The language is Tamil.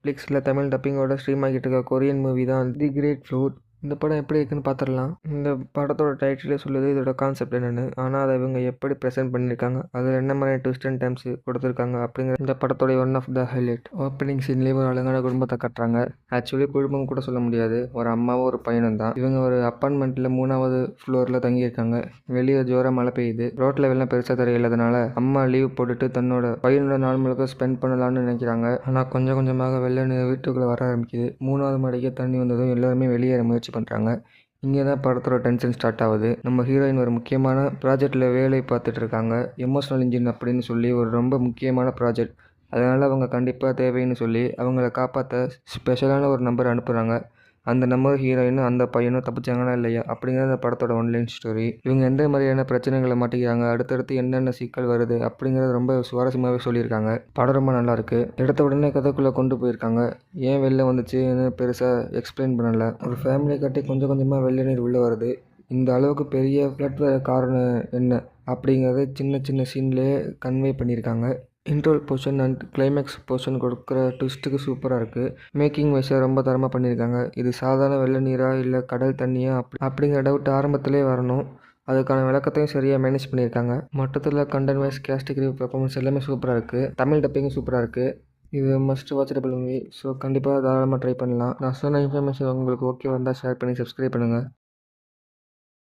நெட்ஃப்ளிக்ஸில் தமிழ் டப்பிங்கோட ஸ்ட்ரீம் ஆகிட்டு இருக்க கொரியன் மூவி தான் தி கிரேட் ஃப்ளோட். இந்த படம் எப்படி இருக்குன்னு பார்த்துடலாம். இந்த படத்தோட டைட்டிலே சொல்லுது இதோட கான்செப்ட் என்னென்னு. ஆனால் அதை இவங்க எப்படி ப்ரெசென்ட் பண்ணியிருக்காங்க, அதில் என்ன மாதிரி ட்விஸ்ட் அண்ட் டர்ன்ஸ் கொடுத்துருக்காங்க அப்படிங்கிற இந்த படத்தோடைய one of the highlight. Opening சீன்லேயே ஒரு அழகான குடும்பத்தை கட்டுறாங்க. ஆக்சுவலி குடும்பம் கூட சொல்ல முடியாது, ஒரு அம்மாவும் ஒரு பையனும் தான். இவங்க ஒரு அப்பார்ட்மெண்ட்டில் 3வது ஃப்ளோரில் தங்கியிருக்காங்க. வெளியே ஜோராக மழை பெய்யுது. ரோட்டில் வெள்ளம் பெருசாக தெரியலாதனால அம்மா லீவ் போட்டுட்டு தன்னோட பையனோட நாள் முழுக்க ஸ்பெண்ட் பண்ணலாம்னு நினைக்கிறாங்க. ஆனால் கொஞ்சம் கொஞ்சமாக வெள்ளம் வீட்டுக்குள்ளே வர ஆரம்பிக்குது. 3வது மாடிக்கு தண்ணி வந்ததும் எல்லாருமே வெளியேற முயற்சி பண்ணுறாங்க. இங்கே தான் படத்தோட டென்ஷன் ஸ்டார்ட் ஆகுது. நம்ம ஹீரோயின் ஒரு முக்கியமான ப்ராஜெக்டில் வேலை பார்த்துட்டு இருக்காங்க. எமோஷனல் இன்ஜின் அப்படின்னு சொல்லி ஒரு ரொம்ப முக்கியமான ப்ராஜெக்ட். அதனால் அவங்க கண்டிப்பாக தேவைன்னு சொல்லி அவங்கள காப்பாற்ற ஸ்பெஷலான ஒரு நம்பர் அனுப்புகிறாங்க. அந்த நம்பர் ஹீரோயினும் அந்த பையனும் தப்பிச்சாங்களா இல்லையா அப்படிங்கிறது அந்த படத்தோட ஒன்லைன் ஸ்டோரி. இவங்க எந்த மாதிரியான பிரச்சனைகளை மாட்டிக்கிறாங்க, அடுத்தடுத்து என்னென்ன சிக்கல் வருது அப்படிங்கிறது ரொம்ப சுவாரஸ்யமாகவே சொல்லியிருக்காங்க. படம் ரொம்ப நல்லாயிருக்கு. எடுத்த உடனே கதைக்குள்ளே கொண்டு போயிருக்காங்க. ஏன் வெளில வந்துச்சுன்னு பெருசாக எக்ஸ்பிளைன் பண்ணலை. ஒரு ஃபேமிலி கட்டி கொஞ்சம் கொஞ்சமாக வெள்ள நீர் உள்ளே வருது. இந்த அளவுக்கு பெரிய ஃப்ளட் வர காரணம் என்ன அப்படிங்கிறத சின்ன சின்ன சீன்லேயே கன்வே பண்ணியிருக்காங்க. இன்ட்ரோல் போர்ஷன் அண்ட் கிளைமேக்ஸ் போர்ஷன் கொடுக்குற ட்விஸ்ட்டுக்கு சூப்பராக இருக்குது. மேக்கிங் வைஸாக ரொம்ப தரமாக பண்ணியிருக்காங்க. இது சாதாரண வெள்ள நீரா இல்லை கடல் தண்ணியா அப்படிங்கிற டவுட் ஆரம்பத்திலே வரணும். அதுக்கான விளக்கத்தையும் சரியாக மேனேஜ் பண்ணியிருக்காங்க. மொத்தத்தில் கண்டென்ட் வைஸ் கேஸ்டிக் பெர்ஃபார்மன்ஸ் எல்லாமே சூப்பராக இருக்குது. தமிழ் டப்பிங்கும் சூப்பராக இருக்குது. இது மஸ்ட் வாட்சபிள் மூவி. ஸோ கண்டிப்பாக தாராளமாக ட்ரை பண்ணலாம். நான் சொன்ன இன்ஃபர்மேஷன் உங்களுக்கு ஓகே வந்தால் ஷேர் பண்ணி சப்ஸ்கிரைப் பண்ணுங்கள்.